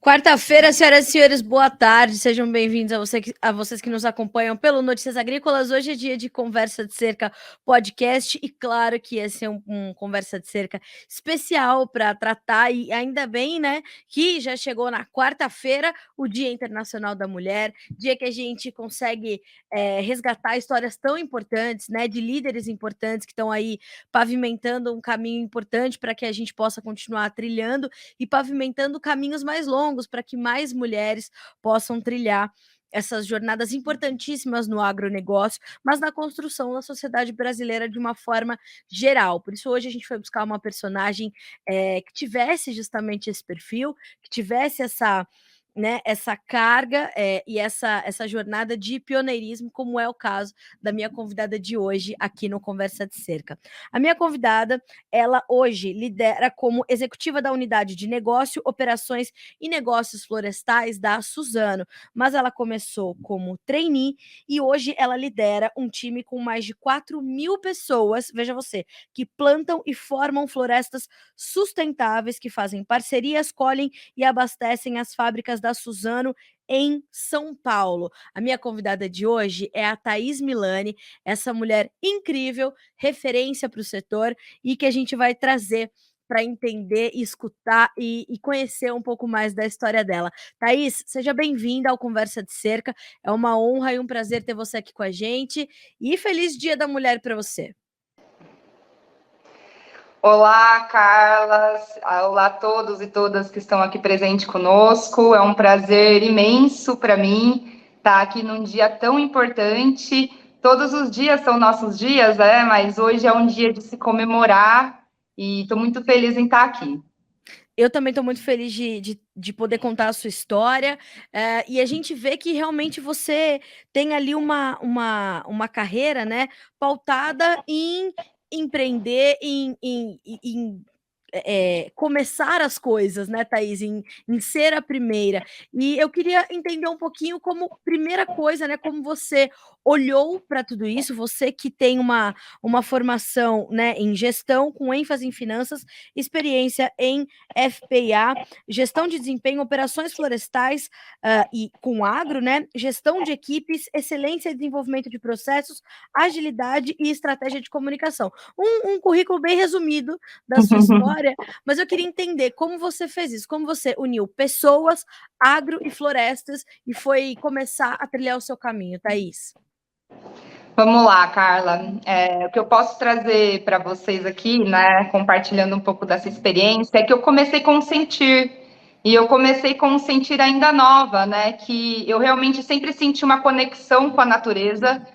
Quarta-feira, senhoras e senhores, boa tarde. Sejam bem-vindos a vocês que nos acompanham pelo Notícias Agrícolas. Hoje é dia de Conversa de Cerca podcast e claro que esse é um Conversa de Cerca especial para tratar e ainda bem, né, que já chegou na quarta-feira, o Dia Internacional da Mulher, dia que a gente consegue resgatar histórias tão importantes, né, de líderes importantes que estão aí pavimentando um caminho importante para que a gente possa continuar trilhando e pavimentando caminhos mais longos para que mais mulheres possam trilhar essas jornadas importantíssimas no agronegócio, mas na construção da sociedade brasileira de uma forma geral. Por isso, hoje a gente foi buscar uma personagem que tivesse justamente esse perfil, que tivesse essa, né, essa carga e essa jornada de pioneirismo, como é o caso da minha convidada de hoje aqui no Conversa de Cerca. A minha convidada, ela hoje lidera como executiva da unidade de negócio, operações e negócios florestais da Suzano, mas ela começou como trainee e hoje ela lidera um time com mais de 4.000 pessoas, veja você, que plantam e formam florestas sustentáveis, que fazem parcerias, colhem e abastecem as fábricas da Suzano em São Paulo. A minha convidada de hoje é a Thaís Milani, essa mulher incrível, referência para o setor e que a gente vai trazer para entender, escutar e conhecer um pouco mais da história dela. Thaís, seja bem-vinda ao Conversa de Cerca. É uma honra e um prazer ter você aqui com a gente. E feliz Dia da Mulher para você. Olá, Carla. Olá a todos e todas que estão aqui presentes conosco. É um prazer imenso para mim estar aqui num dia tão importante. Todos os dias são nossos dias, né? Mas hoje é um dia de se comemorar e estou muito feliz em estar aqui. Eu também estou muito feliz de poder contar a sua história, e a gente vê que realmente você tem ali uma carreira, né, pautada em empreender, começar as coisas, né, Thaís, em ser a primeira. E eu queria entender um pouquinho como primeira coisa, né, como você olhou para tudo isso, você que tem uma formação, né, em gestão, com ênfase em finanças, experiência em FP&A, gestão de desempenho, operações florestais e com agro, né, gestão de equipes, excelência e desenvolvimento de processos, agilidade e estratégia de comunicação. Um currículo bem resumido da sua história, mas eu queria entender como você fez isso, como você uniu pessoas, agro e florestas e foi começar a trilhar o seu caminho, Thaís. Vamos lá, Carla. O que eu posso trazer para vocês aqui, né, compartilhando um pouco dessa experiência, é que eu comecei com o sentir. E eu comecei com um sentir ainda nova, né, que eu realmente sempre senti uma conexão com a natureza.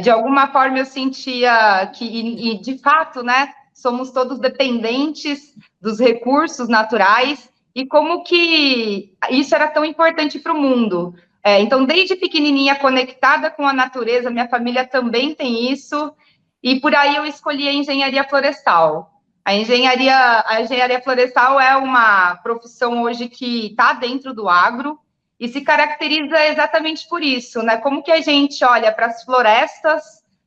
De alguma forma eu sentia que, e de fato, né, somos todos dependentes dos recursos naturais e como que isso era tão importante para o mundo. Então, desde pequenininha, conectada com a natureza, minha família também tem isso, e por aí eu escolhi a engenharia florestal. A engenharia florestal é uma profissão hoje que está dentro do agro e se caracteriza exatamente por isso, né? Como que a gente olha para as florestas,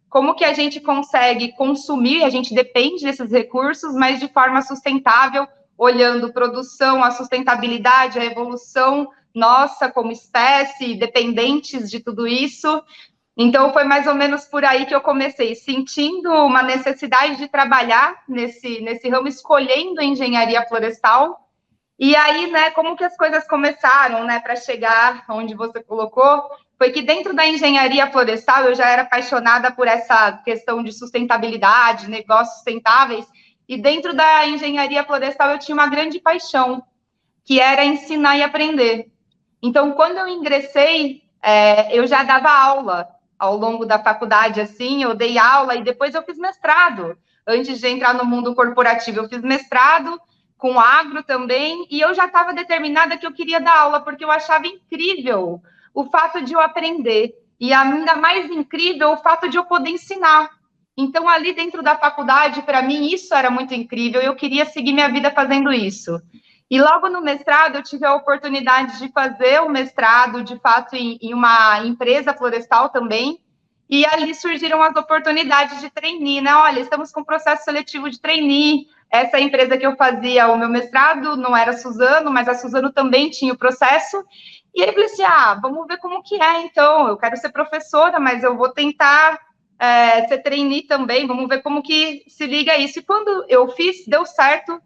como que a gente consegue consumir, a gente depende desses recursos, mas de forma sustentável, olhando produção, a sustentabilidade, a evolução nossa como espécie, dependentes de tudo isso. Então, foi mais ou menos por aí que eu comecei, sentindo uma necessidade de trabalhar nesse ramo, escolhendo a engenharia florestal. E aí, né, como que as coisas começaram, né, para chegar onde você colocou, foi que dentro da engenharia florestal eu já era apaixonada por essa questão de sustentabilidade, negócios sustentáveis, e dentro da engenharia florestal eu tinha uma grande paixão, que era ensinar e aprender. Então, quando eu ingressei, eu já dava aula ao longo da faculdade, assim, eu dei aula e depois eu fiz mestrado. Antes de entrar no mundo corporativo, eu fiz mestrado com agro também, e eu já estava determinada que eu queria dar aula, porque eu achava incrível o fato de eu aprender, e ainda mais incrível o fato de eu poder ensinar. Então, ali dentro da faculdade, para mim, isso era muito incrível, eu queria seguir minha vida fazendo isso. E logo no mestrado, eu tive a oportunidade de fazer o mestrado, de fato, em uma empresa florestal também. e ali surgiram as oportunidades de trainee, né? Olha, estamos com processo seletivo de trainee. Essa empresa que eu fazia o meu mestrado não era a Suzano, mas a Suzano também tinha o processo. E aí eu falei assim, vamos ver como que é, então. Eu quero ser professora, mas eu vou tentar ser trainee também. Vamos ver como que se liga isso. E quando eu fiz, deu certo.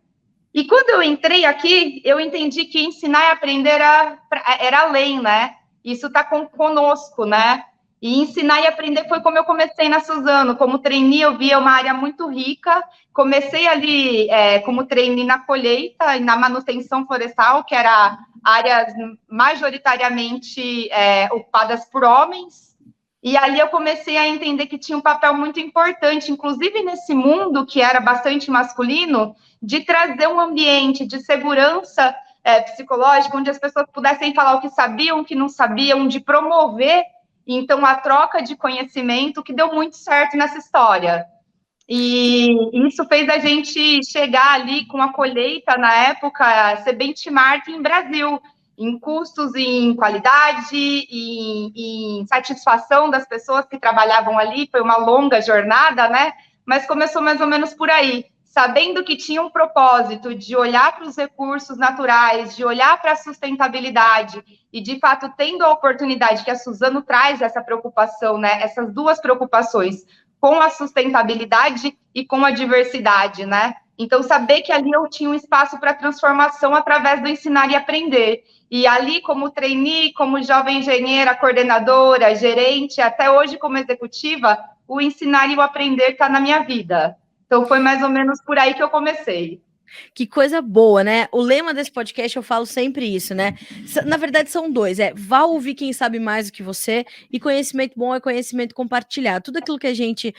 E quando eu entrei aqui, eu entendi que ensinar e aprender era além, né? Isso está conosco, né? E ensinar e aprender foi como eu comecei na Suzano. Como trainee, eu via uma área muito rica. Comecei ali como trainee na colheita e na manutenção florestal, que era áreas majoritariamente ocupadas por homens. E ali eu comecei a entender que tinha um papel muito importante, inclusive nesse mundo que era bastante masculino, de trazer um ambiente de segurança psicológica, onde as pessoas pudessem falar o que sabiam, o que não sabiam, de promover, então, a troca de conhecimento, que deu muito certo nessa história. E isso fez a gente chegar ali com a colheita, na época, ser benchmark em Brasil, em custos, em qualidade, em satisfação das pessoas que trabalhavam ali. Foi uma longa jornada, né? Mas começou mais ou menos por aí, sabendo que tinha um propósito de olhar para os recursos naturais, de olhar para a sustentabilidade e, de fato, tendo a oportunidade que a Suzano traz essa preocupação, né? Essas duas preocupações, com a sustentabilidade e com a diversidade, né? Então, saber que ali eu tinha um espaço para transformação através do ensinar e aprender. E ali, como trainee, como jovem engenheira, coordenadora, gerente, até hoje como executiva, o ensinar e o aprender está na minha vida. Então, foi mais ou menos por aí que eu comecei. Que coisa boa, né? O lema desse podcast eu falo sempre isso, né? Na verdade, são dois: vá ouvir quem sabe mais do que você, e conhecimento bom é conhecimento compartilhado. Tudo aquilo que a gente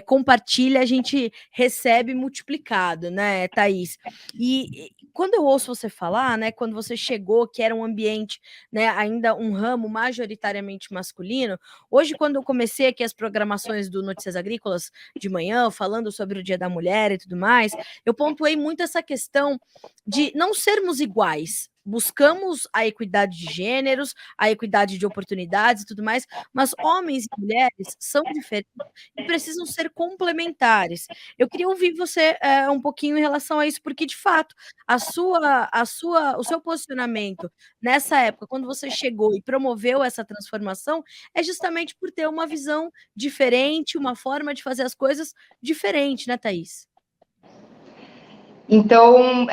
compartilha, a gente recebe multiplicado, né, Thaís? E quando eu ouço você falar, né, quando você chegou, que era um ambiente, né, ainda um ramo majoritariamente masculino, hoje, quando eu comecei aqui as programações do Notícias Agrícolas de manhã, falando sobre o Dia da Mulher e tudo mais, eu pontuei muito essa questão de não sermos iguais. Buscamos a equidade de gêneros, a equidade de oportunidades e tudo mais, mas homens e mulheres são diferentes e precisam ser complementares. Eu queria ouvir você um pouquinho em relação a isso, porque, de fato, o seu posicionamento nessa época, quando você chegou e promoveu essa transformação, é justamente por ter uma visão diferente, uma forma de fazer as coisas diferente, né, Thaís? Então,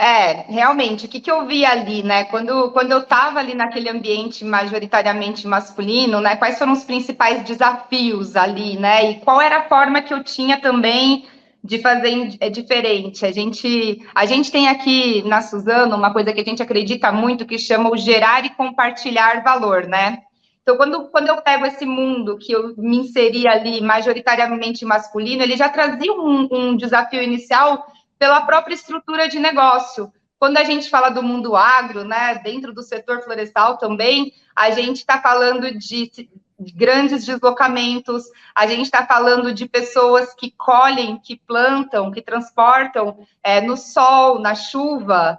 realmente, o que eu vi ali, né? Quando eu estava ali naquele ambiente majoritariamente masculino, né? Quais foram os principais desafios ali, né? E qual era a forma que eu tinha também de fazer diferente? A gente tem aqui na Suzano uma coisa que a gente acredita muito, que chama o gerar e compartilhar valor, né? Então, quando eu pego esse mundo que eu me inseri ali majoritariamente masculino, ele já trazia um desafio inicial pela própria estrutura de negócio. Quando a gente fala do mundo agro, né, dentro do setor florestal também, a gente está falando de grandes deslocamentos, a gente está falando de pessoas que colhem, que plantam, que transportam no sol, na chuva.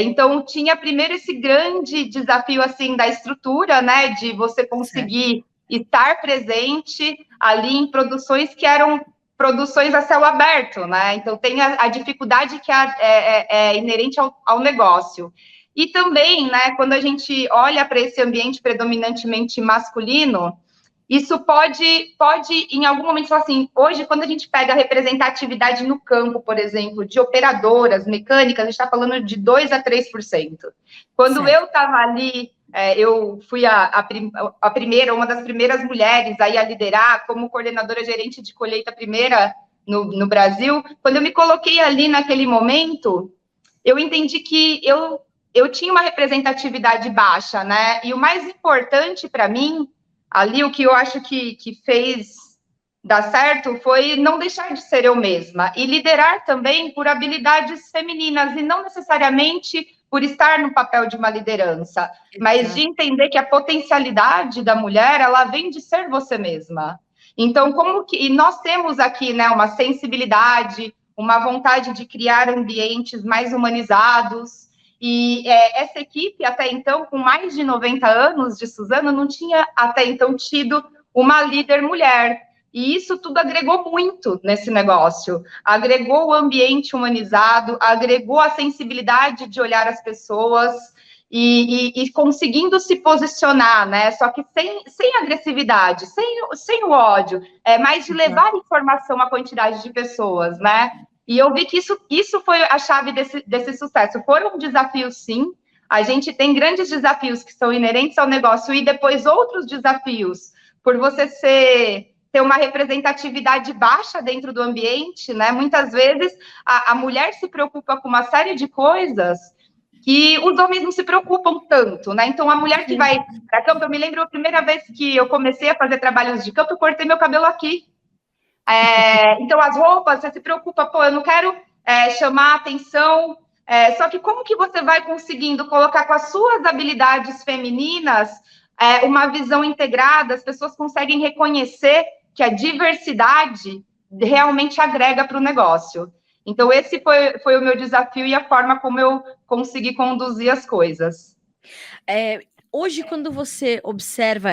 Então, tinha primeiro esse grande desafio assim da estrutura, né, de você conseguir estar presente ali em produções que eram produções a céu aberto, né? Então, tem a dificuldade que é inerente ao negócio. E também, né, quando a gente olha para esse ambiente predominantemente masculino, isso pode, em algum momento, falar assim, hoje, quando a gente pega a representatividade no campo, por exemplo, de operadoras mecânicas, a gente está falando de 2% a 3%. Quando eu estava ali, eu fui a primeira, uma das primeiras mulheres aí a liderar como coordenadora gerente de colheita primeira no Brasil. Quando eu me coloquei ali naquele momento, eu entendi que eu tinha uma representatividade baixa, né? E o mais importante para mim, ali, o que eu acho que fez dar certo foi não deixar de ser eu mesma e liderar também por habilidades femininas e não necessariamente por estar no papel de uma liderança, mas de entender que a potencialidade da mulher, ela vem de ser você mesma. Então, e nós temos aqui, né, uma sensibilidade, uma vontade de criar ambientes mais humanizados, e essa equipe, até então, com mais de 90 anos de Suzano, não tinha até então tido uma líder mulher. E isso tudo agregou muito nesse negócio. Agregou o ambiente humanizado, agregou a sensibilidade de olhar as pessoas e conseguindo se posicionar, né? Só que sem agressividade, sem o ódio, mas de levar informação à quantidade de pessoas, né? E eu vi que isso foi a chave desse sucesso. Foram desafios, sim. A gente tem grandes desafios que são inerentes ao negócio e depois outros desafios, por você ter uma representatividade baixa dentro do ambiente, né? Muitas vezes a mulher se preocupa com uma série de coisas que os homens não se preocupam tanto, né? Então, a mulher que vai para campo, eu me lembro a primeira vez que eu comecei a fazer trabalhos de campo, eu cortei meu cabelo aqui. Então, as roupas, você se preocupa, pô, eu não quero chamar atenção, só que como que você vai conseguindo colocar com as suas habilidades femininas uma visão integrada, as pessoas conseguem reconhecer que a diversidade realmente agrega para o negócio. Então, esse foi o meu desafio e a forma como eu consegui conduzir as coisas. Hoje, quando você observa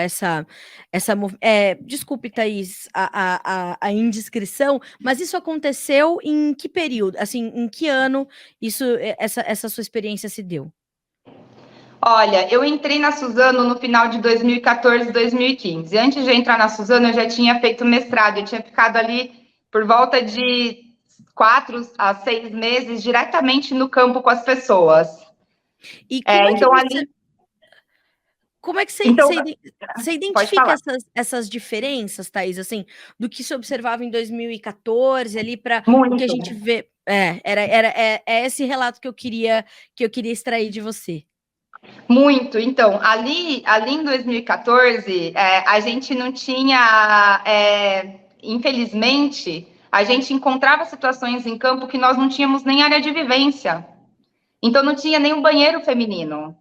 desculpe, Thaís, a indiscrição, mas isso aconteceu em que período? Assim, em que ano essa sua experiência se deu? Olha, eu entrei na Suzano no final de 2014, 2015. Antes de entrar na Suzano, eu já tinha feito mestrado. Eu tinha ficado ali por volta de 4 a 6 meses diretamente no campo com as pessoas. E como é que então, você... ali... Como é que Então, você pode identifica falar. essas diferenças, Thaís, assim, do que se observava em 2014 ali para o que a Muito. gente vê? É esse relato que eu queria extrair de você. Muito. Então, ali em 2014, a gente não tinha, infelizmente, a gente encontrava situações em campo que nós não tínhamos nem área de vivência. Então, não tinha nem um banheiro feminino.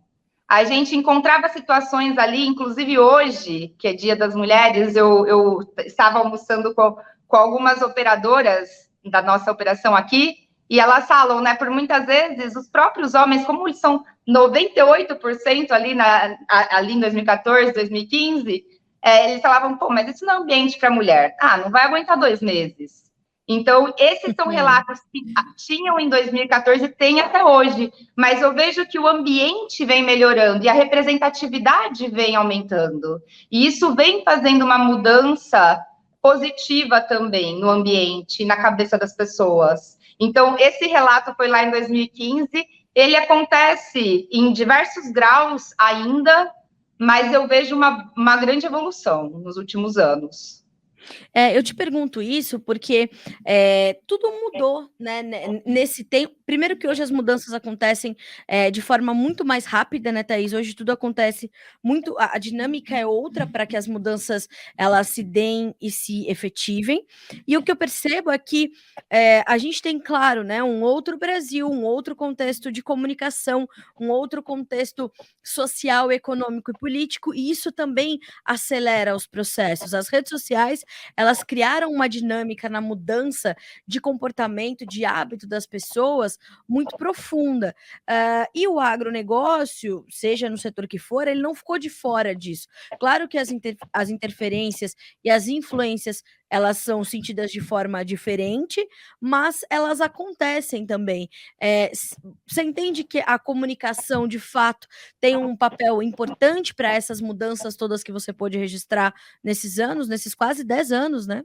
A gente encontrava situações ali, inclusive hoje, que é Dia das Mulheres, eu estava almoçando com algumas operadoras da nossa operação aqui, e elas falam, né, por muitas vezes, os próprios homens, como eles são 98% ali em 2014, 2015, eles falavam, pô, mas isso não é ambiente para mulher. Ah, não vai aguentar 2 meses. Então, esses são relatos que tinham em 2014 e tem até hoje, mas eu vejo que o ambiente vem melhorando e a representatividade vem aumentando. E isso vem fazendo uma mudança positiva também no ambiente, na cabeça das pessoas. Então, esse relato foi lá em 2015, ele acontece em diversos graus ainda, mas eu vejo uma grande evolução nos últimos anos. Eu te pergunto isso porque tudo mudou, né, nesse tempo. Primeiro que hoje as mudanças acontecem de forma muito mais rápida, né, Thaís? Hoje tudo acontece muito, a dinâmica é outra para que as mudanças elas se deem e se efetivem. E o que eu percebo é que a gente tem, claro, né, um outro Brasil, um outro contexto de comunicação, um outro contexto social, econômico e político, e isso também acelera os processos. As redes sociais elas criaram uma dinâmica na mudança de comportamento, de hábito das pessoas muito profunda. E o agronegócio, seja no setor que for, ele não ficou de fora disso. Claro que as interferências e as influências elas são sentidas de forma diferente, mas elas acontecem também. Você entende que a comunicação, de fato, tem um papel importante para essas mudanças todas que você pôde registrar nesses anos, nesses quase 10 anos, né?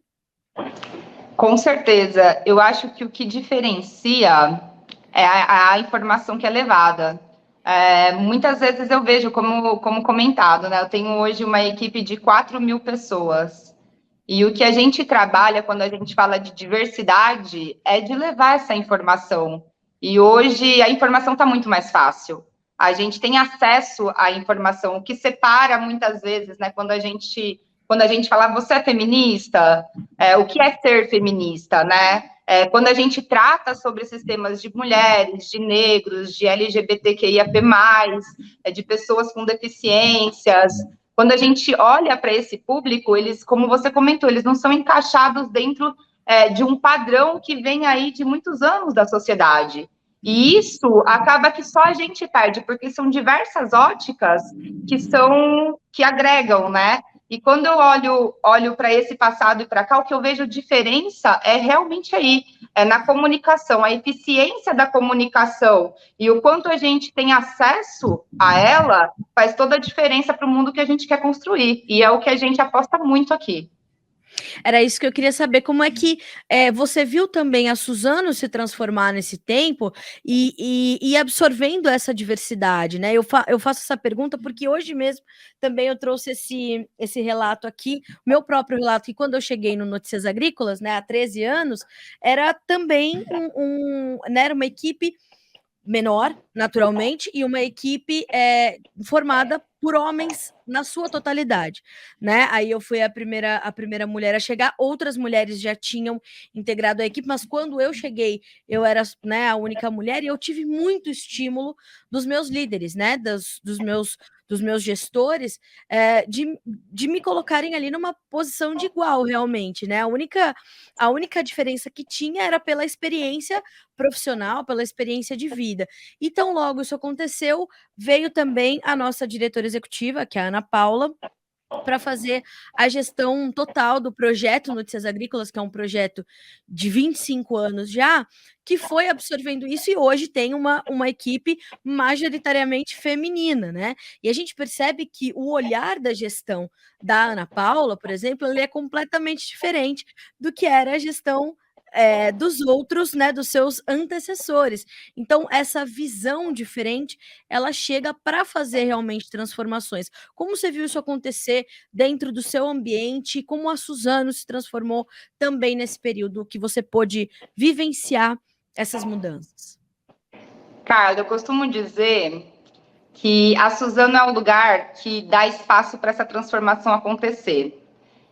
Com certeza. Eu acho que o que diferencia é a informação que é levada. Muitas vezes eu vejo, como comentado, né? Eu tenho hoje uma equipe de 4.000 pessoas. E o que a gente trabalha quando a gente fala de diversidade é de levar essa informação. E hoje a informação está muito mais fácil. A gente tem acesso à informação, o que separa muitas vezes, né? Quando a gente fala, você é feminista? O que é ser feminista, né? Quando a gente trata sobre esses temas de mulheres, de negros, de LGBTQIAP+, de pessoas com deficiências, quando a gente olha para esse público, eles, como você comentou, eles não são encaixados dentro de um padrão que vem aí de muitos anos da sociedade. E isso acaba que só a gente perde, porque são diversas óticas que agregam, né? E quando eu olho para esse passado e para cá, o que eu vejo diferença é realmente aí, é na comunicação, a eficiência da comunicação e o quanto a gente tem acesso a ela faz toda a diferença para o mundo que a gente quer construir. E é o que a gente aposta muito aqui. Era isso que eu queria saber, como é que você viu também a Suzano se transformar nesse tempo e absorvendo essa diversidade, né? Eu faço essa pergunta porque hoje mesmo também eu trouxe esse relato aqui, meu próprio relato, que quando eu cheguei no Notícias Agrícolas, né, há 13 anos, era também né, era uma equipe menor, naturalmente, e uma equipe formada por homens na sua totalidade, né? Aí eu fui a primeira mulher a chegar, outras mulheres já tinham integrado a equipe, mas quando eu cheguei, eu era, né, a única mulher e eu tive muito estímulo dos meus líderes, né? Dos meus gestores, de me colocarem ali numa posição de igual, realmente, né? A única diferença que tinha era pela experiência profissional, pela experiência de vida. E tão logo isso aconteceu, veio também a nossa diretora executiva, que é a Ana Paula, para fazer a gestão total do projeto Notícias Agrícolas, que é um projeto de 25 anos já, que foi absorvendo isso e hoje tem uma equipe majoritariamente feminina, né? E a gente percebe que o olhar da gestão da Ana Paula, por exemplo, ele é completamente diferente do que era a gestão dos outros, né, dos seus antecessores. Então, essa visão diferente, ela chega para fazer realmente transformações. Como você viu isso acontecer dentro do seu ambiente? Como a Suzano se transformou também nesse período que você pôde vivenciar essas mudanças? Carla, eu costumo dizer que a Suzano é um lugar que dá espaço para essa transformação acontecer.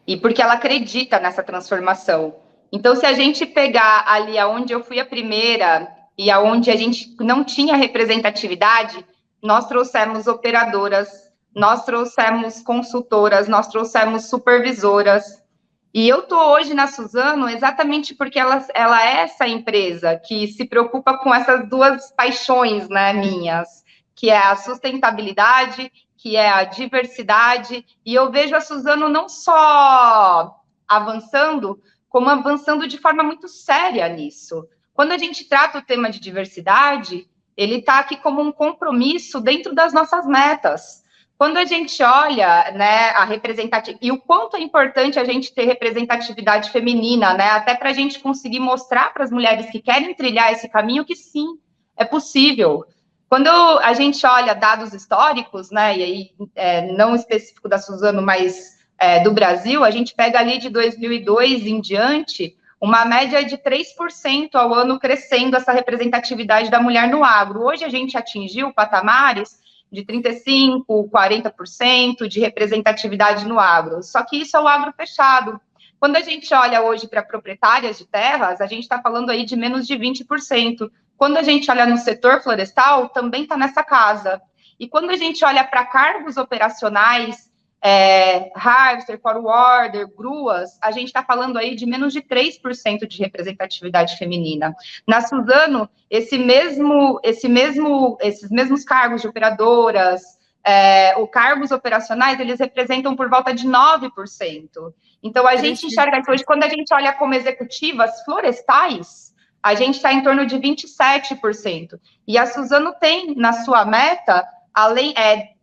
E porque ela acredita nessa transformação. Então, se a gente pegar ali aonde eu fui a primeira e aonde a gente não tinha representatividade, nós trouxemos operadoras, nós trouxemos consultoras, nós trouxemos supervisoras. E eu estou hoje na Suzano exatamente porque ela é essa empresa que se preocupa com essas duas paixões, né, minhas, que é a sustentabilidade, que é a diversidade, e eu vejo a Suzano não só avançando, como avançando de forma muito séria nisso. Quando a gente trata o tema de diversidade, ele está aqui como um compromisso dentro das nossas metas. Quando a gente olha, né, a representatividade, e o quanto é importante a gente ter representatividade feminina, né, até para a gente conseguir mostrar para as mulheres que querem trilhar esse caminho que sim, é possível. Quando a gente olha dados históricos, né, e aí não específico da Suzano, mas do Brasil, a gente pega ali de 2002 em diante, uma média de 3% ao ano crescendo essa representatividade da mulher no agro. Hoje a gente atingiu patamares de 35%, 40% de representatividade no agro. Só que isso é o agro fechado. Quando a gente olha hoje para proprietárias de terras, a gente está falando aí de menos de 20%. Quando a gente olha no setor florestal, também está nessa casa. E quando a gente olha para cargos operacionais, harvester, forwarder, gruas, a gente está falando aí de menos de 3% de representatividade feminina. Na Suzano, esses mesmos cargos de operadoras, os cargos operacionais, eles representam por volta de 9%. Então, a gente enxerga isso hoje, quando a gente olha como executivas florestais, a gente está em torno de 27%. E a Suzano tem na sua meta,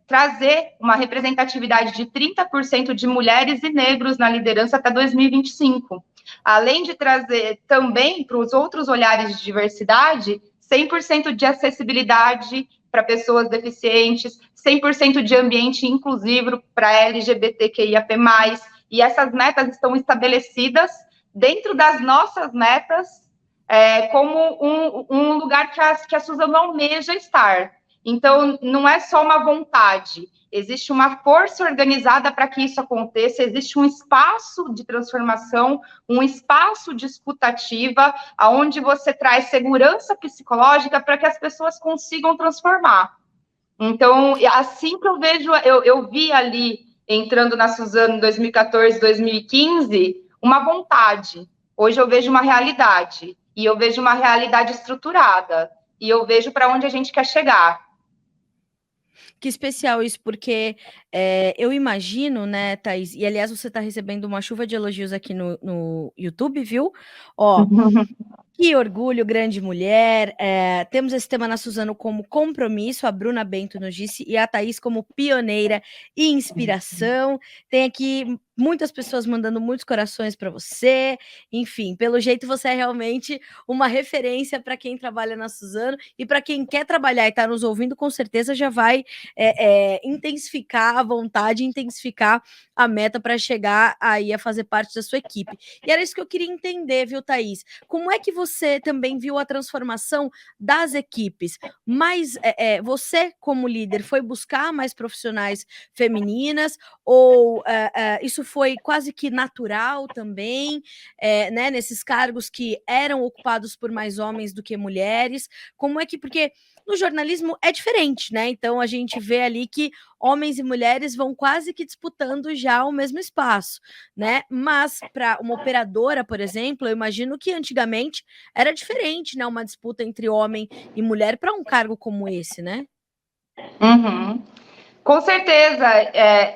trazer uma representatividade de 30% de mulheres e negros na liderança até 2025. Além de trazer também para os outros olhares de diversidade, 100% de acessibilidade para pessoas deficientes, 100% de ambiente inclusivo para LGBTQIAP+, e essas metas estão estabelecidas dentro das nossas metas, como um lugar que a Suzano almeja estar. Então, não é só uma vontade, existe uma força organizada para que isso aconteça, existe um espaço de transformação, um espaço de escutativa, onde você traz segurança psicológica para que as pessoas consigam transformar. Então, assim que eu vejo, eu vi ali, entrando na Suzano em 2014, 2015, uma vontade. Hoje eu vejo uma realidade, e eu vejo uma realidade estruturada, e eu vejo para onde a gente quer chegar. Que especial isso, porque eu imagino, né, Thaís, e aliás você está recebendo uma chuva de elogios aqui no YouTube, viu? Ó, que orgulho, grande mulher. Temos esse tema na Suzano como compromisso, a Bruna Bento nos disse, e a Thaís como pioneira e inspiração. Tem aqui muitas pessoas mandando muitos corações para você. Enfim, pelo jeito você é realmente uma referência para quem trabalha na Suzano e para quem quer trabalhar e está nos ouvindo, com certeza já vai intensificar a vontade, intensificar a meta para chegar aí a fazer parte da sua equipe. E era isso que eu queria entender, viu, Thaís? Como é que você também viu a transformação das equipes? Mas você, como líder, foi buscar mais profissionais femininas ou isso foi quase que natural também, né, nesses cargos que eram ocupados por mais homens do que mulheres? Como é que, porque no jornalismo é diferente, né? Então a gente vê ali que homens e mulheres vão quase que disputando já o mesmo espaço, né? Mas para uma operadora, por exemplo, eu imagino que antigamente era diferente, né? Uma disputa entre homem e mulher para um cargo como esse, né? Uhum. Com certeza,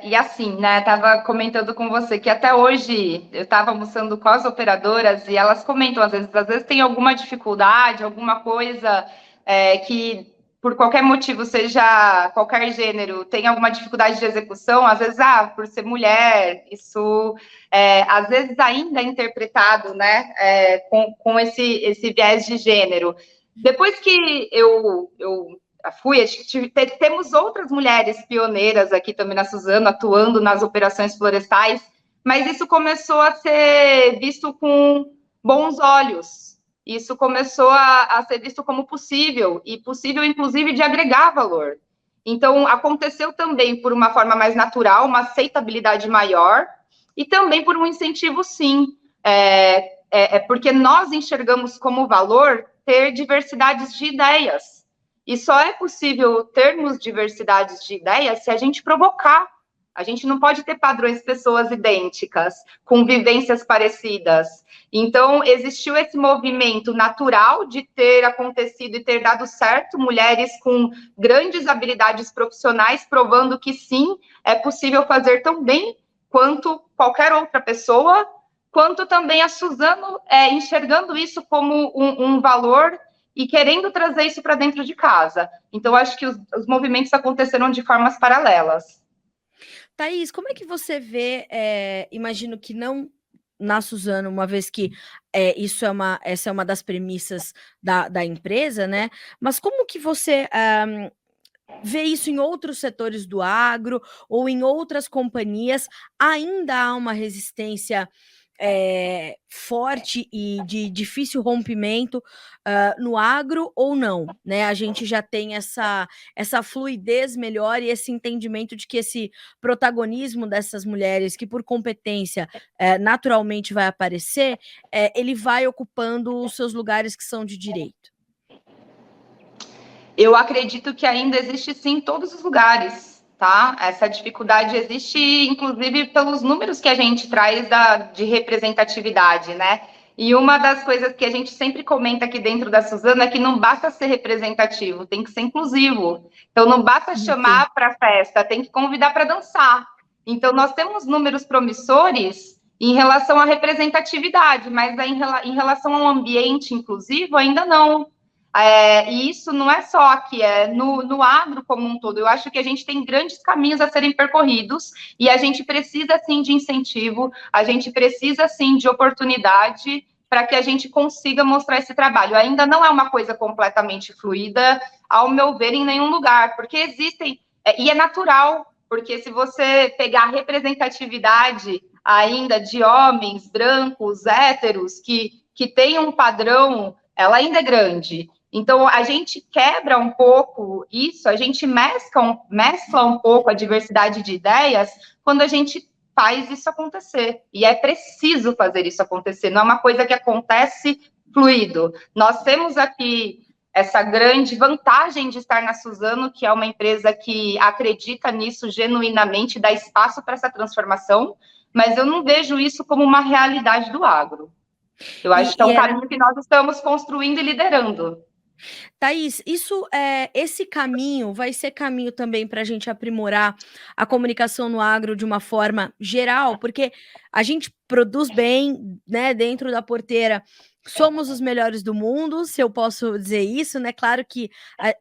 e assim, né, tava comentando com você que até hoje eu estava almoçando com as operadoras e elas comentam, às vezes tem alguma dificuldade, alguma coisa que, por qualquer motivo, seja qualquer gênero, tem alguma dificuldade de execução, às vezes, por ser mulher, isso às vezes ainda é interpretado, né, com esse viés de gênero. Depois que eu temos outras mulheres pioneiras aqui também na Suzano, atuando nas operações florestais, mas isso começou a ser visto com bons olhos. Isso começou a ser visto como possível, e possível, inclusive, de agregar valor. Então, aconteceu também por uma forma mais natural, uma aceitabilidade maior, e também por um incentivo, sim. Porque nós enxergamos como valor ter diversidades de ideias. E só é possível termos diversidades de ideias se a gente provocar. A gente não pode ter padrões de pessoas idênticas, com vivências parecidas. Então, existiu esse movimento natural de ter acontecido e ter dado certo, mulheres com grandes habilidades profissionais, provando que sim, é possível fazer tão bem quanto qualquer outra pessoa, quanto também a Suzano enxergando isso como um valor e querendo trazer isso para dentro de casa. Então, acho que os movimentos aconteceram de formas paralelas. Thaís, como é que você vê, imagino que não na Suzano, uma vez que essa é uma das premissas da empresa, né? Mas como que você vê isso em outros setores do agro ou em outras companhias? Ainda há uma resistência forte e de difícil rompimento no agro ou não, né? A gente já tem essa fluidez melhor e esse entendimento de que esse protagonismo dessas mulheres, que por competência naturalmente vai aparecer, ele vai ocupando os seus lugares que são de direito. Eu acredito que ainda existe sim em todos os lugares, tá? Essa dificuldade existe, inclusive, pelos números que a gente traz de representatividade, né? E uma das coisas que a gente sempre comenta aqui dentro da Suzano é que não basta ser representativo, tem que ser inclusivo. Então, não basta chamar para a festa, tem que convidar para dançar. Então, nós temos números promissores em relação à representatividade, mas em relação ao ambiente inclusivo, ainda não. E isso não é só aqui, no agro como um todo. Eu acho que a gente tem grandes caminhos a serem percorridos e a gente precisa, sim, de incentivo, a gente precisa, sim, de oportunidade para que a gente consiga mostrar esse trabalho. Ainda não é uma coisa completamente fluida, ao meu ver, em nenhum lugar, porque existem, e é natural, porque se você pegar a representatividade ainda de homens brancos, héteros, que tem um padrão, ela ainda é grande. Então, a gente quebra um pouco isso, a gente mescla um pouco a diversidade de ideias quando a gente faz isso acontecer. E é preciso fazer isso acontecer, não é uma coisa que acontece fluido. Nós temos aqui essa grande vantagem de estar na Suzano, que é uma empresa que acredita nisso genuinamente, dá espaço para essa transformação, mas eu não vejo isso como uma realidade do agro. Eu acho que é um caminho que nós estamos construindo e liderando. Thaís, esse caminho vai ser caminho também para a gente aprimorar a comunicação no agro de uma forma geral, porque a gente produz bem, né, dentro da porteira. Somos os melhores do mundo, se eu posso dizer isso, né? Claro que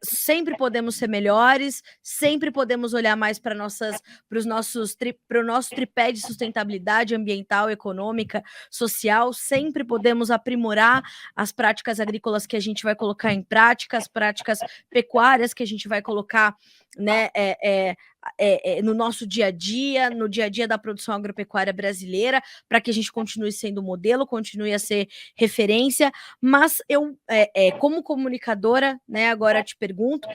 sempre podemos ser melhores, sempre podemos olhar mais para o nosso tripé de sustentabilidade ambiental, econômica, social, sempre podemos aprimorar as práticas agrícolas que a gente vai colocar em prática, as práticas pecuárias que a gente vai colocar, né, no nosso dia a dia, no dia a dia da produção agropecuária brasileira, para que a gente continue sendo modelo, continue a ser referência. Mas eu, como comunicadora, né, agora te pergunto,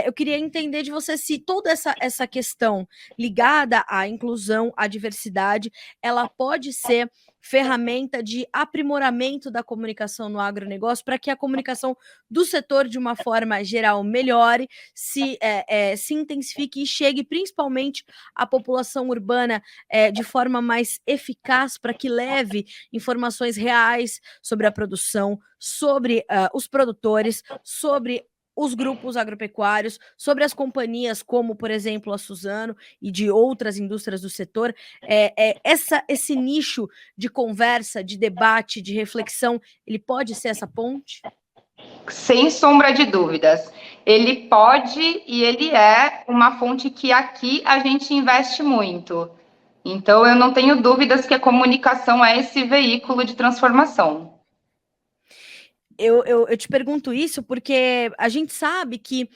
eu queria entender de você se toda essa questão ligada à inclusão, à diversidade, ela pode ser ferramenta de aprimoramento da comunicação no agronegócio para que a comunicação do setor, de uma forma geral, melhore, se intensifique e chegue principalmente à população urbana de forma mais eficaz, para que leve informações reais sobre a produção, sobre os produtores, sobre os grupos agropecuários, sobre as companhias como, por exemplo, a Suzano e de outras indústrias do setor. Esse nicho de conversa, de debate, de reflexão, ele pode ser essa ponte? Sem sombra de dúvidas. Ele pode e ele é uma fonte que aqui a gente investe muito. Então, eu não tenho dúvidas que a comunicação é esse veículo de transformação. Eu te pergunto isso porque a gente sabe que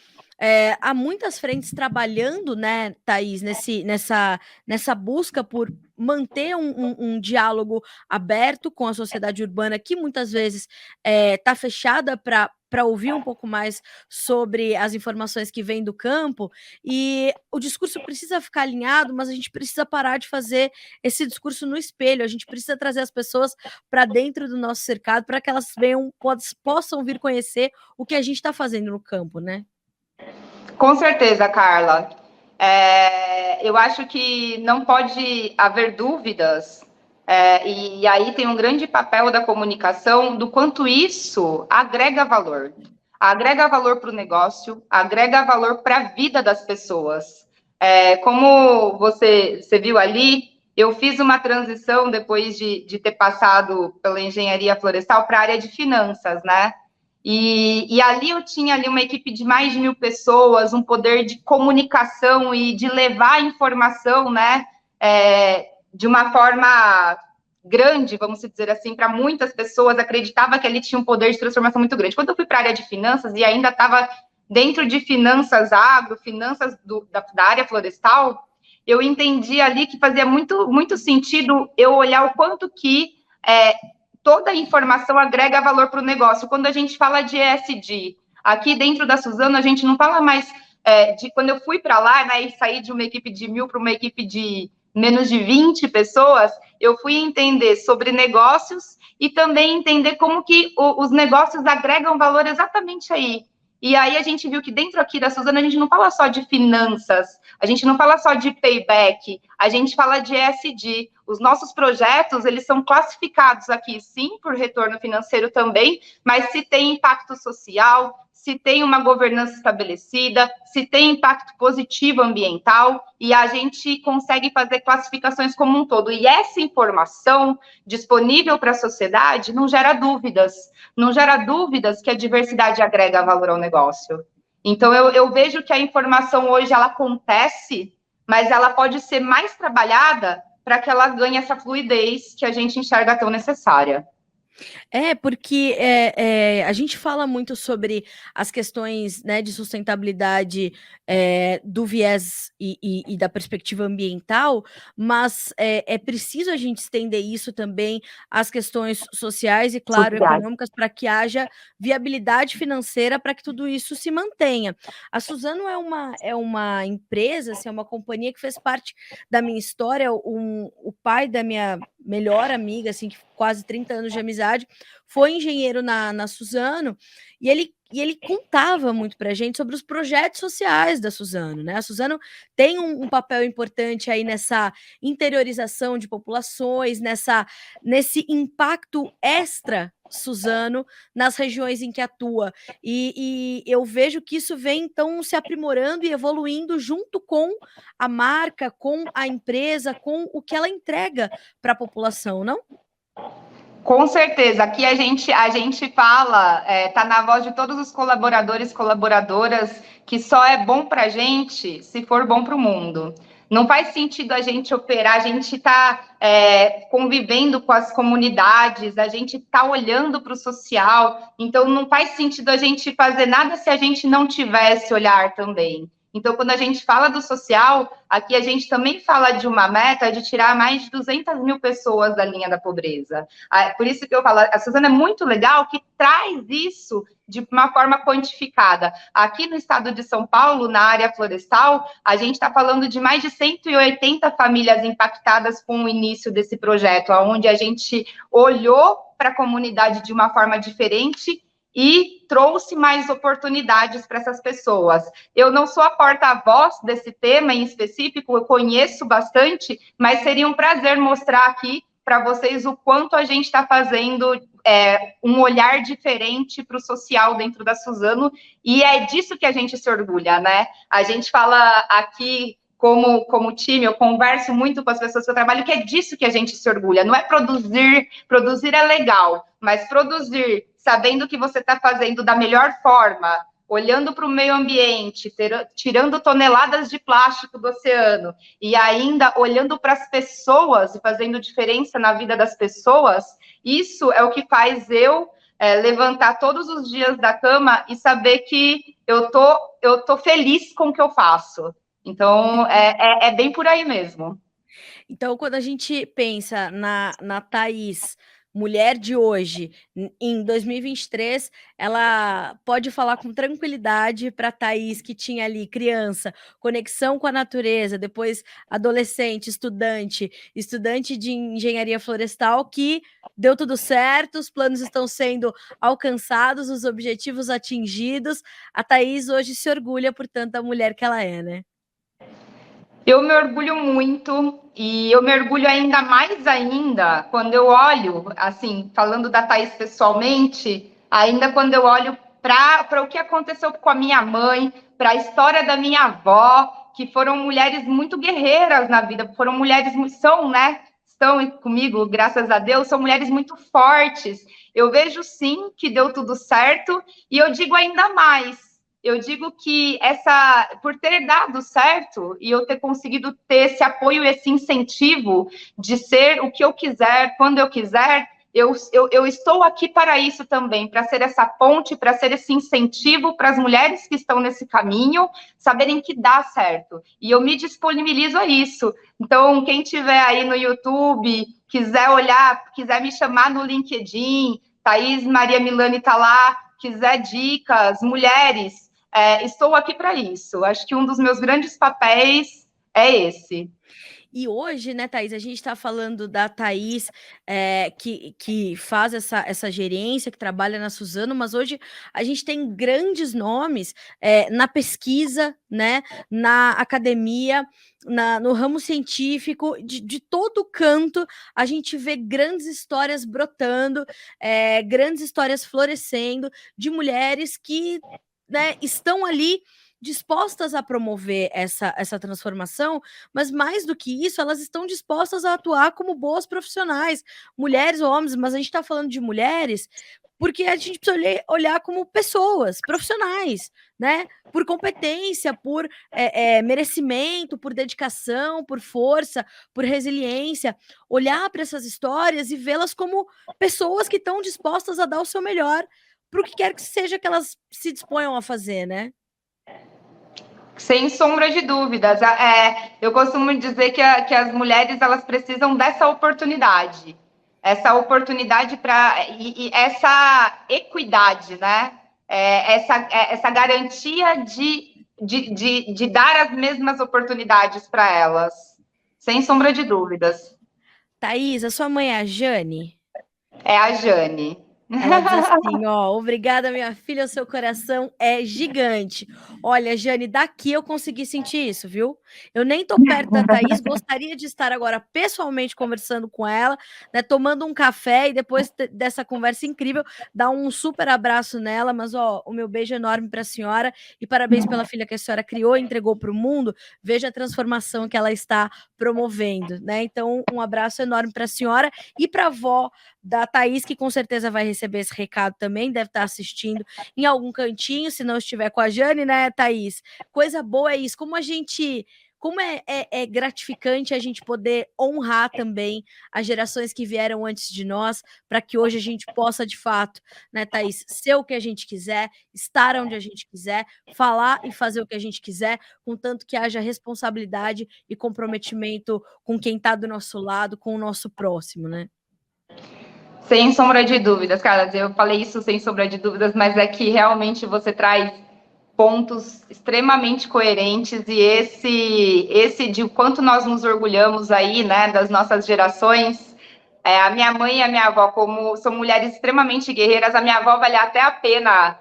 há muitas frentes trabalhando, né, Thaís, nessa busca por manter um diálogo aberto com a sociedade urbana, que muitas vezes está fechada para ouvir um pouco mais sobre as informações que vêm do campo, e o discurso precisa ficar alinhado, mas a gente precisa parar de fazer esse discurso no espelho, a gente precisa trazer as pessoas para dentro do nosso cercado, para que elas possam vir conhecer o que a gente está fazendo no campo, né? Com certeza, Carla. Eu acho que não pode haver dúvidas, e aí tem um grande papel da comunicação do quanto isso agrega valor. Agrega valor para o negócio, agrega valor para a vida das pessoas. Como você viu ali, eu fiz uma transição depois de ter passado pela engenharia florestal para a área de finanças, né? E ali eu tinha ali uma equipe de mais de 1.000 pessoas, um poder de comunicação e de levar a informação, né, de uma forma grande, vamos dizer assim, para muitas pessoas, acreditava que ali tinha um poder de transformação muito grande. Quando eu fui para a área de finanças e ainda estava dentro de finanças agro, finanças da área florestal, eu entendi ali que fazia muito, muito sentido eu olhar o quanto que toda a informação agrega valor para o negócio. Quando a gente fala de ESG, aqui dentro da Suzano, a gente não fala mais de quando eu fui para lá, né, e saí de uma equipe de 1.000 para uma equipe de menos de 20 pessoas, eu fui entender sobre negócios e também entender como que os negócios agregam valor exatamente aí. E aí a gente viu que dentro aqui da Suzano, a gente não fala só de finanças, a gente não fala só de payback, a gente fala de ESG. Os nossos projetos, eles são classificados aqui, sim, por retorno financeiro também, mas se tem impacto social, se tem uma governança estabelecida, se tem impacto positivo ambiental, e a gente consegue fazer classificações como um todo. E essa informação disponível para a sociedade não gera dúvidas, não gera dúvidas que a diversidade agrega valor ao negócio. Então, eu vejo que a informação hoje, ela acontece, mas ela pode ser mais trabalhada para que ela ganhe essa fluidez que a gente enxerga tão necessária. Porque a gente fala muito sobre as questões, né, de sustentabilidade do viés e da perspectiva ambiental, mas é preciso a gente estender isso também às questões sociais e, claro, Sociedade. econômicas, para que haja viabilidade financeira para que tudo isso se mantenha. A Suzano é uma empresa, assim, é uma companhia que fez parte da minha história. O pai da minha melhor amiga, assim, que quase 30 anos de amizade, foi engenheiro na Suzano, e ele ele contava muito para a gente sobre os projetos sociais da Suzano, né? A Suzano tem um papel importante aí nessa interiorização de populações, nesse impacto extra Suzano nas regiões em que atua. E eu vejo que isso vem, então, se aprimorando e evoluindo junto com a marca, com a empresa, com o que ela entrega para a população, não? Com certeza, aqui a gente fala, tá na voz de todos os colaboradores, colaboradoras, que só é bom para a gente se for bom para o mundo. Não faz sentido a gente operar, a gente está convivendo com as comunidades, a gente está olhando para o social, então não faz sentido a gente fazer nada se a gente não tiver esse olhar também. Então, quando a gente fala do social, aqui a gente também fala de uma meta de tirar mais de 200 mil pessoas da linha da pobreza. Por isso que eu falo, a Suzano é muito legal que traz isso de uma forma quantificada. Aqui no estado de São Paulo, na área florestal, a gente está falando de mais de 180 famílias impactadas com o início desse projeto, onde a gente olhou para a comunidade de uma forma diferente e trouxe mais oportunidades para essas pessoas. Eu não sou a porta-voz desse tema em específico, eu conheço bastante, mas seria um prazer mostrar aqui para vocês o quanto a gente está fazendo um olhar diferente para o social dentro da Suzano, e é disso que a gente se orgulha, né? A gente fala aqui como time, eu converso muito com as pessoas que eu trabalho, que é disso que a gente se orgulha, não é produzir é legal, mas produzir sabendo que você está fazendo da melhor forma, olhando para o meio ambiente, tirando toneladas de plástico do oceano, e ainda olhando para as pessoas e fazendo diferença na vida das pessoas, isso é o que faz eu levantar todos os dias da cama e saber que eu tô feliz com o que eu faço. Então, é bem por aí mesmo. Então, quando a gente pensa na Thaís, mulher de hoje, em 2023, ela pode falar com tranquilidade para a Thaís, que tinha ali criança, conexão com a natureza, depois adolescente, estudante de engenharia florestal, que deu tudo certo, os planos estão sendo alcançados, os objetivos atingidos. A Thaís hoje se orgulha por tanta mulher que ela é, né? Eu me orgulho muito e eu me orgulho ainda mais ainda quando eu olho, assim, falando da Thaís pessoalmente, ainda quando eu olho para o que aconteceu com a minha mãe, para a história da minha avó, que foram mulheres muito guerreiras na vida, foram mulheres, são, né? Estão comigo, graças a Deus, são mulheres muito fortes. Eu vejo sim que deu tudo certo e eu digo ainda mais. Eu digo que por ter dado certo e eu ter conseguido ter esse apoio, esse incentivo de ser o que eu quiser, quando eu quiser, eu estou aqui para isso também, para ser essa ponte, para ser esse incentivo para as mulheres que estão nesse caminho, saberem que dá certo. E eu me disponibilizo a isso. Então, quem tiver aí no YouTube, quiser olhar, quiser me chamar no LinkedIn, Thaís Maria Milani está lá, quiser dicas, mulheres, estou aqui para isso. Acho que um dos meus grandes papéis é esse. E hoje, né, Thaís, a gente está falando da Thaís, que faz essa gerência, que trabalha na Suzano, mas hoje a gente tem grandes nomes na pesquisa, né, na academia, no ramo científico, de todo canto, a gente vê grandes histórias brotando, grandes histórias florescendo, de mulheres que, né, estão ali dispostas a promover essa transformação, mas mais do que isso, elas estão dispostas a atuar como boas profissionais, mulheres ou homens, mas a gente está falando de mulheres porque a gente precisa olhar como pessoas, profissionais, né? Por competência, por merecimento, por dedicação, por força, por resiliência, olhar para essas histórias e vê-las como pessoas que estão dispostas a dar o seu melhor para o que quer que seja que elas se disponham a fazer, né? Sem sombra de dúvidas. Eu costumo dizer que as mulheres elas precisam dessa oportunidade. Essa oportunidade e essa equidade, né? Essa garantia de dar as mesmas oportunidades para elas. Sem sombra de dúvidas. Thaís, a sua mãe é a Jane? É a Jane. Ela diz assim, ó, obrigada, minha filha, o seu coração é gigante. Olha, Jane, daqui eu consegui sentir isso, viu? Eu nem tô perto da Thaís, gostaria de estar agora pessoalmente conversando com ela, né, tomando um café e depois dessa conversa incrível, dar um super abraço nela, mas ó, o meu beijo enorme para a senhora e parabéns pela filha que a senhora criou e entregou para o mundo. Veja a transformação que ela está promovendo, né? Então, um abraço enorme para a senhora e para a avó da Thaís, que com certeza vai receber esse recado também, deve estar assistindo em algum cantinho, se não estiver com a Jane, né, Thaís? Coisa boa é isso, como é gratificante a gente poder honrar também as gerações que vieram antes de nós, para que hoje a gente possa, de fato, né, Thaís, ser o que a gente quiser, estar onde a gente quiser, falar e fazer o que a gente quiser, contanto que haja responsabilidade e comprometimento com quem está do nosso lado, com o nosso próximo, né? Sem sombra de dúvidas, Carla. Eu falei isso sem sombra de dúvidas, mas é que realmente você traz pontos extremamente coerentes e esse de quanto nós nos orgulhamos aí, né, das nossas gerações. A minha mãe e a minha avó, como são mulheres extremamente guerreiras, a minha avó vale até a pena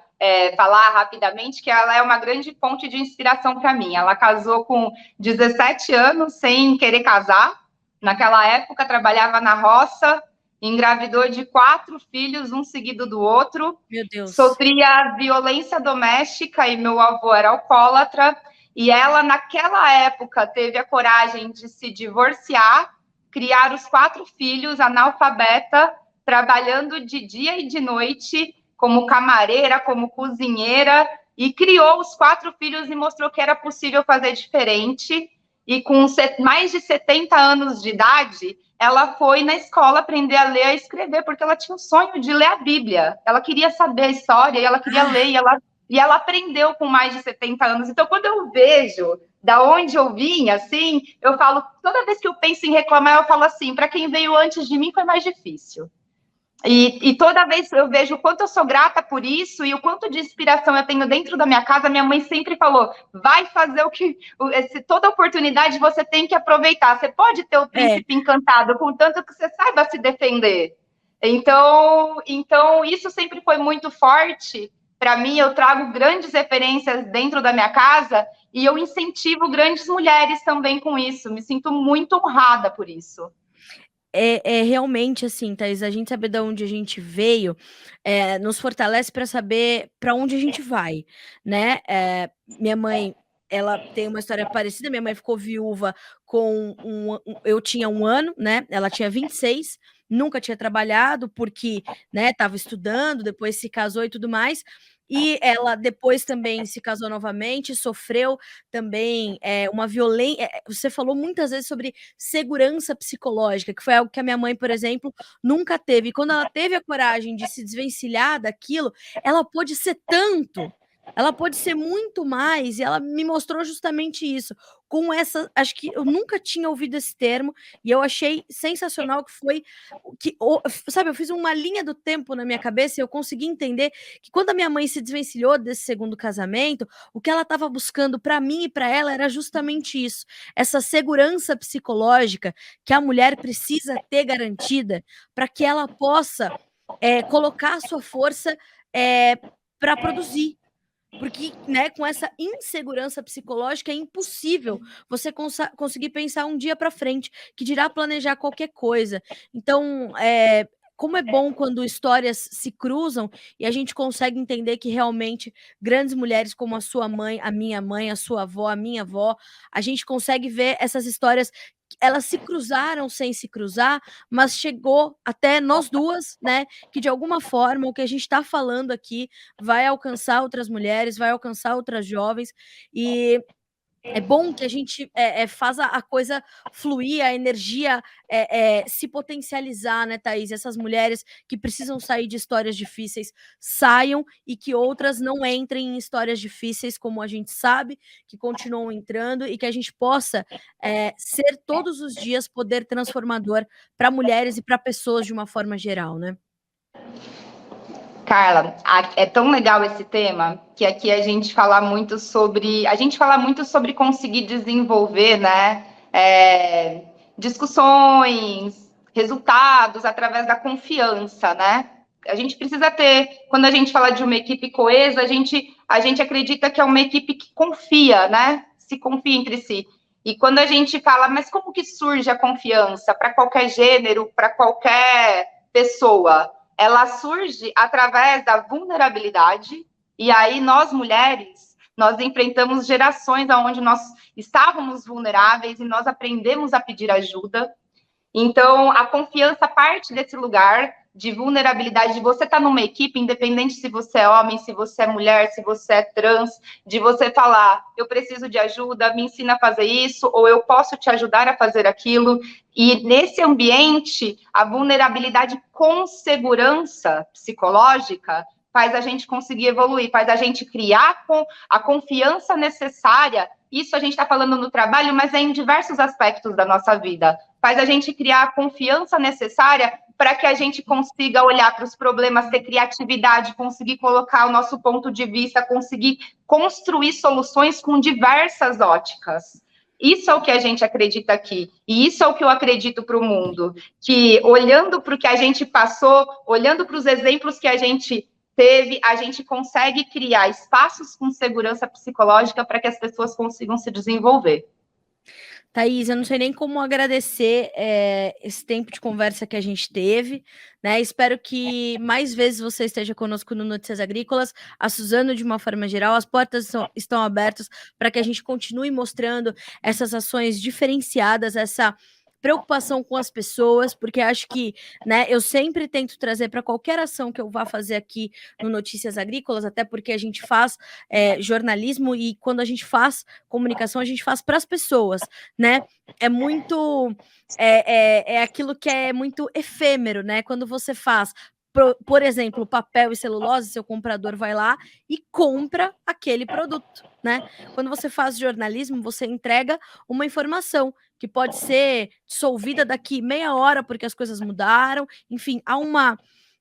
falar rapidamente que ela é uma grande fonte de inspiração para mim. Ela casou com 17 anos sem querer casar. Naquela época, trabalhava na roça, engravidou de 4 filhos, um seguido do outro. Meu Deus. Sofria violência doméstica e meu avô era alcoólatra. E ela, naquela época, teve a coragem de se divorciar, criar os 4 filhos, analfabeta, trabalhando de dia e de noite, como camareira, como cozinheira, e criou os 4 filhos e mostrou que era possível fazer diferente. E com mais de 70 anos de idade, ela foi na escola aprender a ler e a escrever, porque ela tinha o sonho de ler a Bíblia. Ela queria saber a história, e ela queria ler, e ela aprendeu com mais de 70 anos. Então, quando eu vejo da onde eu vim, assim, eu falo, toda vez que eu penso em reclamar, eu falo assim, para quem veio antes de mim foi mais difícil. E toda vez eu vejo o quanto eu sou grata por isso e o quanto de inspiração eu tenho dentro da minha casa. Minha mãe sempre falou: vai fazer o que. Toda oportunidade você tem que aproveitar. Você pode ter o príncipe encantado, contanto que você saiba se defender. Então isso sempre foi muito forte para mim. Eu trago grandes referências dentro da minha casa e eu incentivo grandes mulheres também com isso. Me sinto muito honrada por isso. É realmente assim, Thaís, a gente saber de onde a gente veio, nos fortalece para saber para onde a gente vai, né. Minha mãe, ela tem uma história parecida, minha mãe ficou viúva com eu tinha 1 ano, né, ela tinha 26, nunca tinha trabalhado porque, né, estava estudando, depois se casou e tudo mais, e ela depois também se casou novamente, sofreu também, uma violência. Você falou muitas vezes sobre segurança psicológica, que foi algo que a minha mãe, por exemplo, nunca teve. E quando ela teve a coragem de se desvencilhar daquilo, ela pôde ser tanto, ela pôde ser muito mais, e ela me mostrou justamente isso. Com essa, acho que eu nunca tinha ouvido esse termo, e eu achei sensacional que foi que, sabe, eu fiz uma linha do tempo na minha cabeça e eu consegui entender que quando a minha mãe se desvencilhou desse segundo casamento, o que ela estava buscando para mim e para ela era justamente isso, essa segurança psicológica que a mulher precisa ter garantida para que ela possa colocar a sua força para produzir. Porque, né, com essa insegurança psicológica é impossível você conseguir pensar um dia para frente, que dirá planejar qualquer coisa. Então, como é bom quando histórias se cruzam e a gente consegue entender que realmente grandes mulheres como a sua mãe, a minha mãe, a sua avó, a minha avó, a gente consegue ver essas histórias, elas se cruzaram sem se cruzar, mas chegou até nós duas, né, que de alguma forma o que a gente está falando aqui vai alcançar outras mulheres, vai alcançar outras jovens, e é bom que a gente faz a coisa fluir, a energia se potencializar, né, Thaís? Essas mulheres que precisam sair de histórias difíceis saiam e que outras não entrem em histórias difíceis, como a gente sabe, que continuam entrando, e que a gente possa ser todos os dias poder transformador para mulheres e para pessoas de uma forma geral, né? Carla, é tão legal esse tema que aqui a gente fala muito sobre conseguir desenvolver, né, discussões, resultados através da confiança, né? A gente precisa ter, quando a gente fala de uma equipe coesa, a gente acredita que é uma equipe que confia, né? Se confia entre si. E quando a gente fala, mas como que surge a confiança para qualquer gênero, para qualquer pessoa? Ela surge através da vulnerabilidade. E aí nós mulheres, nós enfrentamos gerações onde nós estávamos vulneráveis e nós aprendemos a pedir ajuda. Então, a confiança parte desse lugar de vulnerabilidade, de você estar numa equipe, independente se você é homem, se você é mulher, se você é trans, de você falar, eu preciso de ajuda, me ensina a fazer isso, ou eu posso te ajudar a fazer aquilo. E nesse ambiente, a vulnerabilidade com segurança psicológica faz a gente conseguir evoluir, faz a gente criar a confiança necessária. Isso a gente está falando no trabalho, mas é em diversos aspectos da nossa vida. Faz a gente criar a confiança necessária para que a gente consiga olhar para os problemas, ter criatividade, conseguir colocar o nosso ponto de vista, conseguir construir soluções com diversas óticas. Isso é o que a gente acredita aqui, e isso é o que eu acredito para o mundo, que olhando para o que a gente passou, olhando para os exemplos que a gente teve, a gente consegue criar espaços com segurança psicológica para que as pessoas consigam se desenvolver. Thaís, eu não sei nem como agradecer esse tempo de conversa que a gente teve, né? Espero que mais vezes você esteja conosco no Notícias Agrícolas, a Suzano de uma forma geral, as portas estão abertas para que a gente continue mostrando essas ações diferenciadas, essa preocupação com as pessoas, porque acho que, né, eu sempre tento trazer para qualquer ação que eu vá fazer aqui no Notícias Agrícolas, até porque a gente faz jornalismo e quando a gente faz comunicação, a gente faz para as pessoas, né? É muito é aquilo que é muito efêmero, né? Quando você faz, por exemplo, papel e celulose, seu comprador vai lá e compra aquele produto, né? Quando você faz jornalismo, você entrega uma informação que pode ser dissolvida daqui meia hora porque as coisas mudaram, enfim, há uma,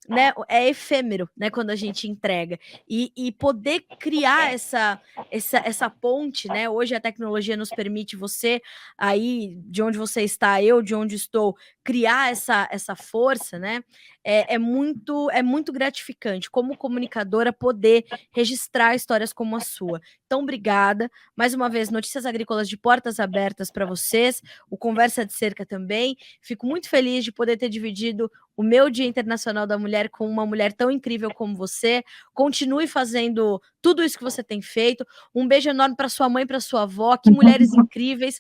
né, é efêmero, né, quando a gente entrega e poder criar essa ponte, né? Hoje a tecnologia nos permite você aí de onde você está, eu de onde estou, criar essa força, né? É muito gratificante como comunicadora poder registrar histórias como a sua. Então, obrigada. Mais uma vez, Notícias Agrícolas de portas abertas para vocês, o Conversa de Cerca também. Fico muito feliz de poder ter dividido o meu Dia Internacional da Mulher com uma mulher tão incrível como você. Continue fazendo tudo isso que você tem feito. Um beijo enorme para sua mãe, para sua avó, que mulheres incríveis.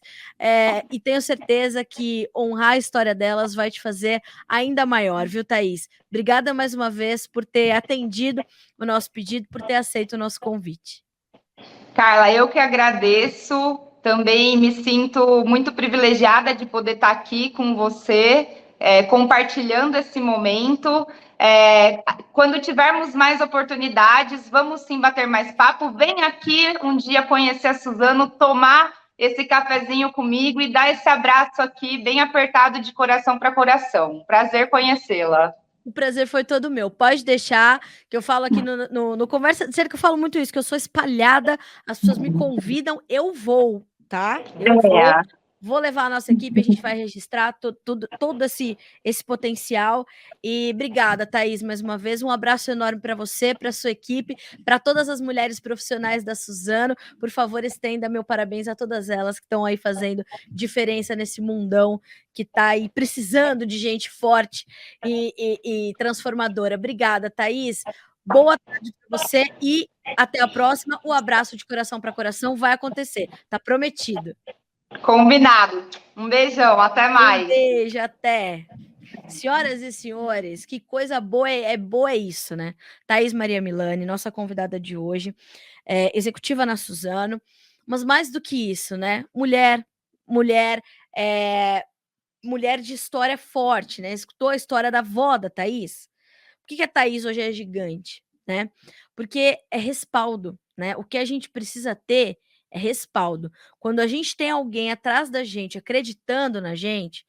E tenho certeza que honrar a história delas vai te fazer ainda maior, viu, Thaís? Obrigada mais uma vez por ter atendido o nosso pedido, por ter aceito o nosso convite. Carla, eu que agradeço. Também me sinto muito privilegiada de poder estar aqui com você, compartilhando esse momento. Quando tivermos mais oportunidades, vamos sim bater mais papo. Vem aqui um dia conhecer a Suzano, tomar esse cafezinho comigo e dar esse abraço aqui bem apertado de coração para coração. Prazer conhecê-la. O prazer foi todo meu. Pode deixar, que eu falo aqui no Conversa de Cerca, eu falo muito isso, que eu sou espalhada, as pessoas me convidam, eu vou, tá? Eu vou levar a nossa equipe, a gente vai registrar todo esse potencial. E obrigada, Thaís, mais uma vez. Um abraço enorme para você, para sua equipe, para todas as mulheres profissionais da Suzano. Por favor, estenda meu parabéns a todas elas que estão aí fazendo diferença nesse mundão que está aí precisando de gente forte e transformadora. Obrigada, Thaís. Boa tarde para você e até a próxima. O abraço de coração para coração vai acontecer, tá prometido. Combinado. Um beijão, até mais. Um beijo, até. Senhoras e senhores, que coisa boa boa isso, né? Thaís Maria Milani, nossa convidada de hoje, executiva na Suzano, mas mais do que isso, né? Mulher mulher de história forte, né? Escutou a história da avó da Thaís? Por que a Thaís hoje é gigante, né? Porque é respaldo, né? O que a gente precisa ter é respaldo. Quando a gente tem alguém atrás da gente acreditando na gente,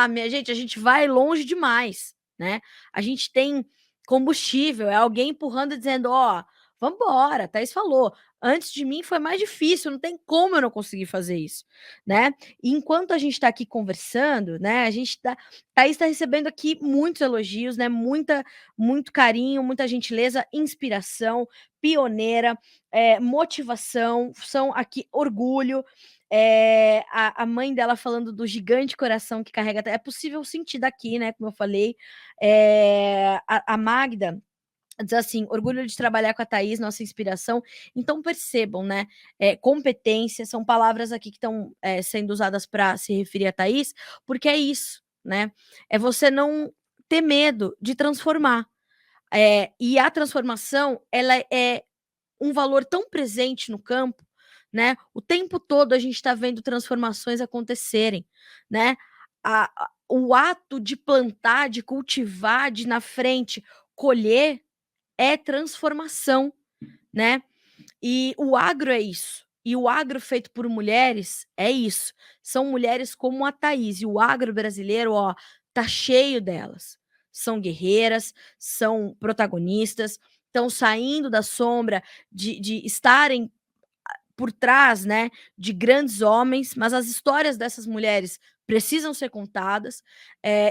minha gente, a gente vai longe demais, né? A gente tem combustível, é alguém empurrando e dizendo, vamos embora. A Thaís falou, antes de mim foi mais difícil, não tem como eu não conseguir fazer isso, né? E enquanto a gente está aqui conversando, né, Thaís está recebendo aqui muitos elogios, né, muito carinho, muita gentileza, inspiração, pioneira, motivação, são aqui orgulho, a mãe dela falando do gigante coração que carrega, é possível sentir daqui, né, como eu falei, a Magda diz assim, orgulho de trabalhar com a Thaís, nossa inspiração. Então percebam, né? Competência são palavras aqui que estão sendo usadas para se referir a Thaís, porque é isso, né? É você não ter medo de transformar. E a transformação, ela é um valor tão presente no campo, né? O tempo todo a gente está vendo transformações acontecerem, né? O ato de plantar, de cultivar, de na frente colher é transformação, né? E o agro é isso. E o agro feito por mulheres é isso. São mulheres como a Thaís. E o agro brasileiro, ó, tá cheio delas. São guerreiras, são protagonistas, estão saindo da sombra de estarem por trás, né, de grandes homens, mas as histórias dessas mulheres precisam ser contadas,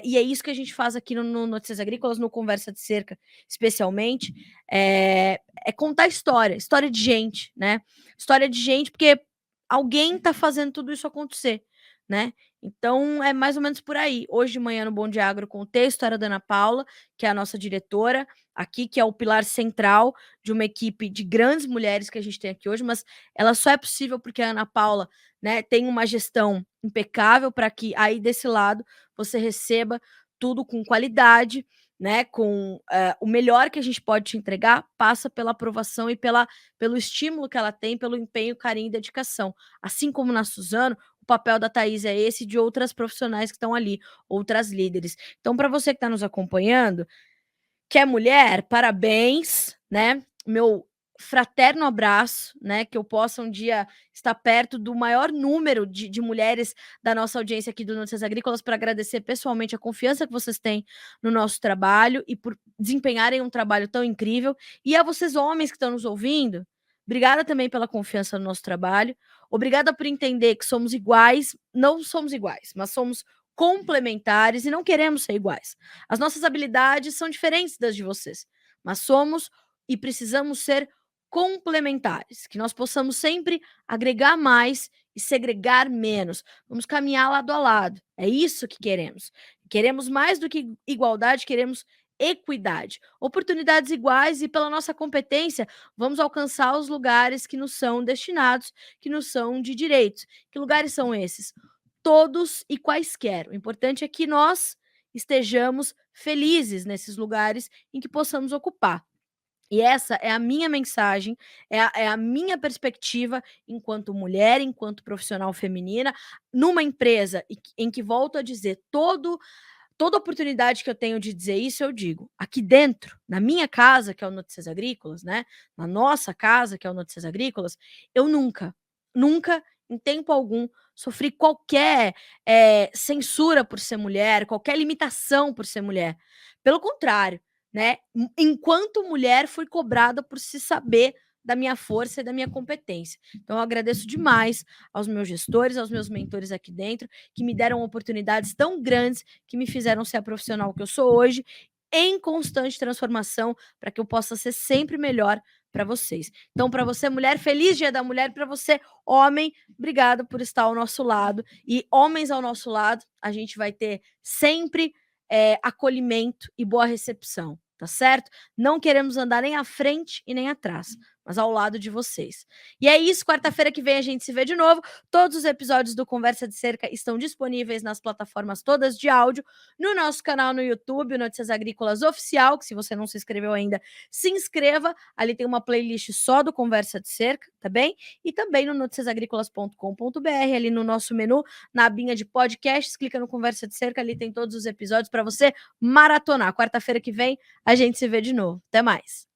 e é isso que a gente faz aqui no Notícias Agrícolas, no Conversa de Cerca, especialmente, é contar história de gente, né? História de gente, porque alguém está fazendo tudo isso acontecer, né? Então é mais ou menos por aí. Hoje de manhã no Bom de Agro contei a história da Ana Paula, que é a nossa diretora aqui, que é o pilar central de uma equipe de grandes mulheres que a gente tem aqui hoje, mas ela só é possível porque a Ana Paula, né, tem uma gestão impecável para que aí desse lado você receba tudo com qualidade, né, com o melhor que a gente pode te entregar, passa pela aprovação e pelo estímulo que ela tem, pelo empenho, carinho e dedicação. Assim como na Suzano, o papel da Thaís é esse, de outras profissionais que estão ali, outras líderes. Então, para você que está nos acompanhando, que é mulher, parabéns, né? Meu fraterno abraço, né? Que eu possa um dia estar perto do maior número de mulheres da nossa audiência aqui do Notícias Agrícolas, para agradecer pessoalmente a confiança que vocês têm no nosso trabalho e por desempenharem um trabalho tão incrível. E a vocês, homens que estão nos ouvindo, obrigada também pela confiança no nosso trabalho. Obrigada por entender que somos iguais, não somos iguais, mas somos complementares e não queremos ser iguais. As nossas habilidades são diferentes das de vocês, mas somos e precisamos ser complementares, que nós possamos sempre agregar mais e segregar menos. Vamos caminhar lado a lado. É isso que queremos. Queremos mais do que igualdade, queremos equidade, oportunidades iguais, e pela nossa competência vamos alcançar os lugares que nos são destinados, que nos são de direitos. Que lugares são esses? Todos e quaisquer. O importante é que nós estejamos felizes nesses lugares em que possamos ocupar. E essa é a minha mensagem, é a minha perspectiva enquanto mulher, enquanto profissional feminina, numa empresa em que, volto a dizer, toda oportunidade que eu tenho de dizer isso, eu digo. Aqui dentro, na minha casa, que é o Notícias Agrícolas, né? Na nossa casa, que é o Notícias Agrícolas, eu nunca, em tempo algum, sofri qualquer censura por ser mulher, qualquer limitação por ser mulher. Pelo contrário, né? Enquanto mulher, fui cobrada por se saber da minha força e da minha competência. Então, eu agradeço demais aos meus gestores, aos meus mentores aqui dentro, que me deram oportunidades tão grandes, que me fizeram ser a profissional que eu sou hoje, em constante transformação, para que eu possa ser sempre melhor para vocês. Então, para você, mulher, feliz Dia da Mulher. Para você, homem, obrigado por estar ao nosso lado. E homens ao nosso lado, a gente vai ter sempre acolhimento e boa recepção, tá certo? Não queremos andar nem à frente e nem atrás, mas ao lado de vocês. E é isso, quarta-feira que vem a gente se vê de novo. Todos os episódios do Conversa de Cerca estão disponíveis nas plataformas todas de áudio, no nosso canal no YouTube, o Notícias Agrícolas Oficial, que se você não se inscreveu ainda, se inscreva. Ali tem uma playlist só do Conversa de Cerca, tá bem? E também no noticiasagricolas.com.br, ali no nosso menu, na abinha de podcasts, clica no Conversa de Cerca, ali tem todos os episódios para você maratonar. Quarta-feira que vem a gente se vê de novo. Até mais.